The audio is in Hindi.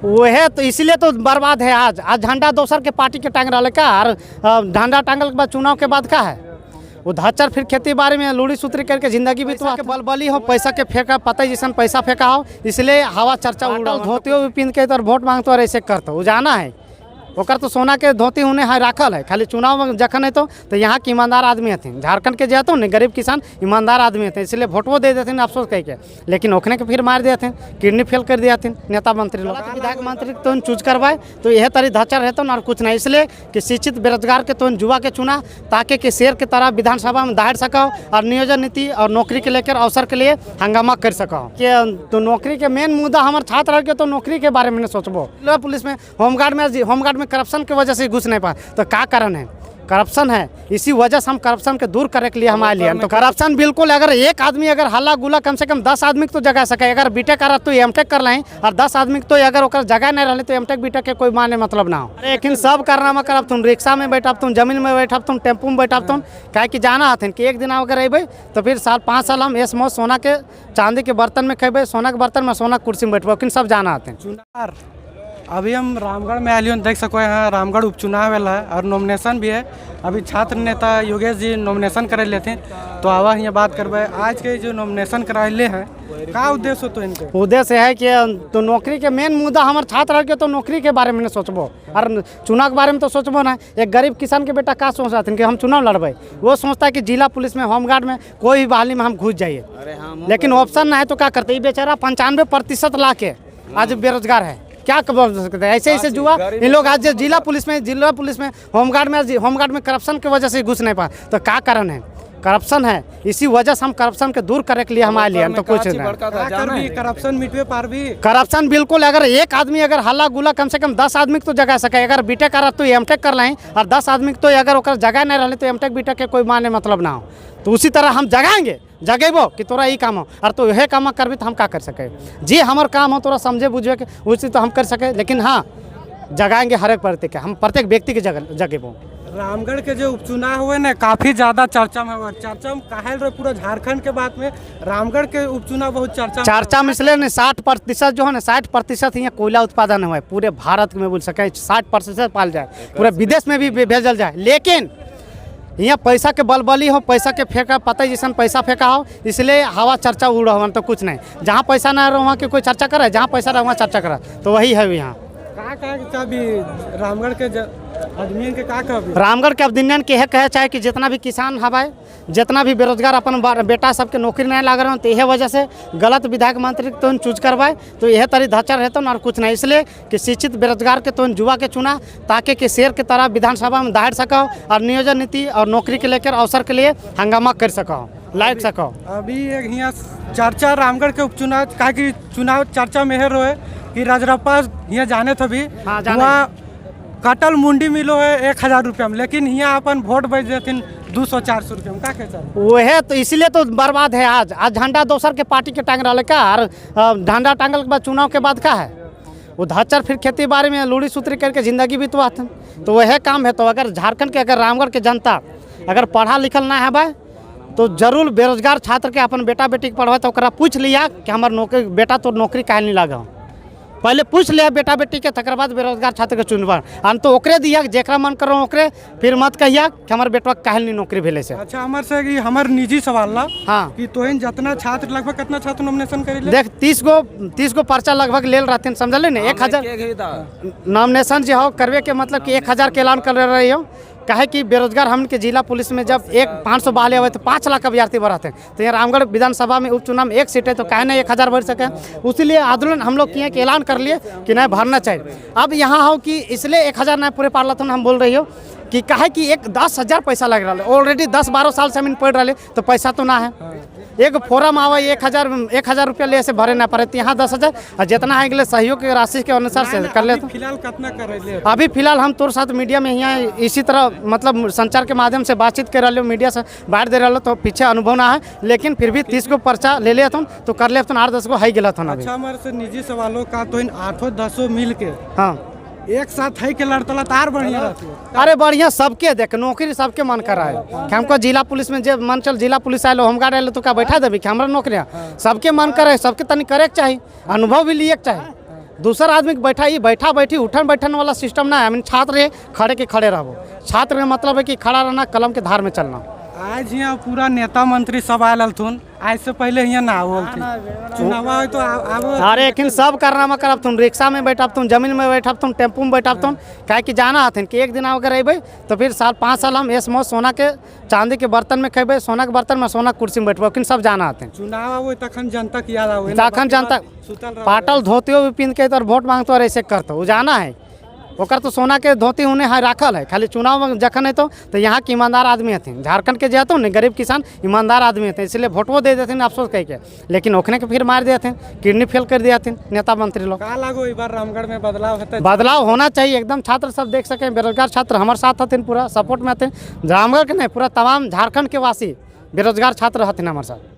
वो है तो इसीलिए तो बर्बाद है। आज झंडा दोसर के पार्टी के टांग रहा का, और झंडा टांगल के बाद चुनाव के बाद का है वो धाचर, फिर खेती बाड़ी में लूड़ी सूत्री करके जिंदगी भी तो बलबली हो, पैसा के फेंका, पता ही जैसा पैसा फेंका हो, इसलिए हवा चर्चा उड़ा धोती हो पिन के तो वोट मांगते और ऐसे करते हो जाना है। ओकर तो सोना के धोती होने है राखल है, खाली चुनाव में जखन है तो यहाँ के ईमानदार आदमी हथिन, झारखंड के जाते हो गरीब किसान ईमानदार आदमी हथिन, इसलिए वोटवो दे देते अफसोस कह के, लेकिन ओखने के फिर मार देते किडनी फेल कर दिया नेता मंत्री लोग। विधायक मंत्री तो चूज करवाए तो यह तरी धाचा रहता और कुछ नहीं, इसलिए कि शिक्षित बेरोजगार के तो युवा के चुना ताकि कि शेर की तरह विधानसभा में दायर सको और नियोजन नीति और नौकरी के लेकर अवसर के लिए हंगामा कर सको। कि तो नौकरी के मेन मुद्दा हमारे छात्र के तो नौकरी के बारे में नहीं सोचबो। पुलिस में होमगार्ड में करप्शन की वजह से घुस नहीं पाए तो क्या कारण है? करप्शन है, इसी वजह से हम करप्शन के दूर करने के लिए हम आए लिए। तो करप्शन बिल्कुल, अगर एक आदमी अगर हल्ला गुला कम से कम 10 आदमी को जगा सके, अगर बीटेक कर तो एमटेक कर लें और 10 आदमी तो अगर ओकर जगह नहीं रहे तो एमटेक बीटेक के कोई माने मतलब ना हो। लेकिन सब करना में करब तुम रिक्शा में बैठब, तुम जमीन में बैठब, तुम टेम्पू में बैठब, तुम कहे कि जाना हथिन कि एक दिन अगर अबे तो फिर 5 साल हम ऐस मौत सोना के चांदी के बर्तन में खेबे, सोना के बर्तन में सोना कुर्सी में बैठबो, लेकिन सब जाना हथिन। अभी हम रामगढ़ में आलियों देख सको हैं, रामगढ़ उपचुनाव वाला है और नॉमिनेशन भी है। अभी छात्र नेता योगेश जी नॉमिनेशन करे लेते हैं, तो आवा यहाँ बात करवाए आज के जो नॉमिनेशन कराए हैं का उद्देश्य हो? तो इनके उद्देश्य है कि तो नौकरी के मेन मुद्दा हमारे छात्र के तो नौकरी के बारे में नहीं सोचबो और चुनाव के बारे में तो सोचबो ना। एक गरीब किसान के बेटा का सोच रहा कि हम चुनाव लड़बे, वो सोचता है कि जिला पुलिस में होमगार्ड में कोई भी बहाली में हम घुस जाइए, लेकिन ऑप्शन ना है तो क्या करते? ये बेचारा 95% ला के आज बेरोजगार है, क्या कर सकते हैं? ऐसे जुआ इन लोग आज जिला पुलिस में होमगार्ड में करप्शन की वजह से घुस नहीं पाए तो क्या कारण है? करप्शन है, इसी वजह से हम करप्शन के दूर करने के लिए हम आए लिए। हम तो कुछ नहीं, करप्शन मिटवे पार भी करप्शन बिल्कुल, अगर एक आदमी अगर हल्ला गुला कम से कम 10 आदमी तो जगा सके, अगर बीटेक कर तो एमटेक कर लें और 10 आदमी तो अगर ओकर जगह नहीं रहे तो एमटेक बीटेक के कोई माने मतलब ना हो। तो उसी तरह हम जगाएंगे, जगेबो कि तोरा ये काम हो और तो यह काम करबी तो हम क्या कर सके? जी हमारे काम हो तोरा समझे बुझे के उसी तो हम कर सके, लेकिन हाँ जगाएंगे हर एक प्रत्येक के, हम प्रत्येक व्यक्ति के जगेबो। रामगढ़ के जो उपचुनाव हुए ना काफी ज्यादा चर्चा में हुआ, चर्चा में काहे रहे पूरा झारखंड के बाद में रामगढ़ के उपचुनाव बहुत चर्चा में इसलिए 60% जो है ना 60% यहाँ कोयला उत्पादन हुआ है पूरे भारत में, बोल सके 60% पाल जाए, पूरे विदेश में भी भेजल जाए, लेकिन यहाँ पैसा के बलबली हो, पैसा के फेंका, पता ही जैसा पैसा फेंका हो, इसलिए हवा चर्चा उड़ रहा तो कुछ नहीं। जहाँ पैसा ना रहा वहाँ की कोई चर्चा करे, जहाँ पैसा रहा वहाँ चर्चा करे, तो वही है यहाँ। का भी रामगढ़ के आदमी के का रामगढ़ के अवधिनियन के कहे चाहे कि जितना भी किसान हवाए, जितना भी बेरोजगार अपन बेटा सबके नौकरी नहीं लग रहे हो, तो यह वजह से गलत विधायक मंत्री तो चूज करवाए तो यह तरी धाचा रहता और कुछ नहीं, इसलिए कि शिक्षित बेरोजगार के तो युवा के चुना ताकि कि शेर की तरह विधानसभा में दायर सको और नियोजन नीति और नौकरी के लेकर अवसर के लिए हंगामा कर सको, लाइट सको। अभी यहाँ चर्चा रामगढ़ के उपचुनाव का कि चुनाव चर्चा में है कि राजरप्पा यहाँ जाने थे भी वहाँ कटल मुंडी मिलो है 1000 रुपया में, लेकिन यहाँ अपन वोट बच देथिन 200-400 रुपया में, क्या वो है तो इसीलिए तो बर्बाद है। आज झंडा दोसर के पार्टी के टांग रहा का, और झंडा टांगल के बाद चुनाव के बाद का है वो धाचर, फिर खेती बाड़ी में लूड़ी सूत्री करके जिंदगी भी तो वह काम है। तो अगर झारखंड के अगर रामगढ़ के जनता अगर पढ़ा लिखल ना है भाई तो जरूर बेरोजगार छात्र के अपन बेटा बेटी के पढ़वा तो पूछ लिया कि हमारे नौकरी बेटा तो नौकरी काहे नहीं लगा, पहले पूछ लिया बेटा बेटी के, तकर बाद बेरोजगार छात्र के चुनवा हम तो ओकरे दिया जेकरा मन करो ओकरे, फिर मत कहिया कि हमारे बेटवा काहे नहीं नौकरी भेले से। अच्छा हमारे से कि हमारे निजी सवाल ला हाँ कि तोहिन जितना छात्र लगभग कितना छात्र नॉमिनेशन करी देख 30 गो पर्चा लगभग लेल रहते समझले ने 1000 नॉमिनेशन जो हो करवे के मतलब कि 1000 के ऐलान कर रही हो, कहे कि बेरोजगार हम के जिला पुलिस में जब 500 बहाली हुए तो 5 लाख अभ्यर्थी बढ़ाते हैं, तो यहाँ रामगढ़ विधानसभा में उपचुनाव में 1 सीट है तो कहे ना 1000 बढ़ सके, उसीलिए आंदोलन हम लोग किए कि ऐलान कर लिए कि नहीं भरना चाहिए। अब यहाँ हो कि इसलिए 1000 नहीं पूरे पार्ला तो हम बोल रही हो कि कहे कि 10,000 पैसा लग रहा है, ऑलरेडी 10-12 साल से हम पढ़ रहे तो पैसा तो ना है, एक फोरम आवा 1000 रुपया ले से भरे ना पड़े, यहाँ 10,000 और जितना है सहयोग के राशि के अनुसार से कर ले। फिलहाल कितना कर रहे? अभी फिलहाल हम तोर साथ मीडिया में यहाँ इसी तरह मतलब संचार के माध्यम से बातचीत कर रहे हो, मीडिया से बाहर दे रहे तो पीछे अनुभव ना है, लेकिन फिर भी 30 गो पर्चा ले लिया तो कर ले 8-10 गो है गया था। अच्छा हमारे से निजी सवालों का तो इन 8-10 मिल के हाँ एक साथ है के लड़तला तार बढ़िया रहती है। अरे बढ़िया सबके देख नौकरी सबके मन कर रहा है कि हमको जिला पुलिस में जब मन चल जिला पुलिस आए होमगार्ड आए तो क्या बैठा देवी कि हमारा नौकरियाँ सबके मन करे, सबके तनी करे चाहिए, अनुभव भी लिए चाहिए। दूसरा आदमी के बैठा ही बैठा बैठी उठन बैठन वाला सिस्टम ना है। I mean, छात्र है खड़े के खड़े रहो। छात्र का मतलब है कि खड़ा रहना, कलम के धार में चलना। आज यहाँ पूरा नेता मंत्री सब आयल हलथुन, आज से पहले यहाँ ना आवल थी चुनाव है तो अरे लेकिन सब कारनामा करब तुम, रिक्शा में बैठब तुम, जमीन में बैठब तुम, टेम्पू में बैठब तुम, काहे कि जाना हथिन कि एक दिन अगर अबे तो फिर 5 साल हम ऐस मौत सोना के चांदी के बर्तन में खेबे, सोना के बर्तन में, सोना के कुर्सी में बैठबो, लेकिन सब जाना हथिन। चुनाव आवे तखन जनता के याद आवे, तखन जनता पाटल धोतियो भी पिन के तो वोट मांगतो और ऐसे करतो, वो जाना है ओकर तो सोना के धोती उन्हें है राखल है। खाली चुनाव में जखन है तो यहाँ के ईमानदार आदमी हथिन, झारखंड के जेतो न गरीब किसान ईमानदार आदमी हथिन, इसलिए वोटो दे देथिन अफसोस कह के, लेकिन ओखने के फिर मार देथिन, किडनी फेल कर दियाथिन नेता मंत्री लोग। का लागो इस बार रामगढ़ में बदलाव होता है? बदलाव होना चाहिए एकदम। छात्र सब देख सकें, बेरोजगार छात्र हमारे साथ हथिन, पूरा सपोर्ट में हथिन, रामगढ़ के नहीं पूरा तमाम झारखंड के वासी बेरोजगार छात्र हथिन हमारे साथ।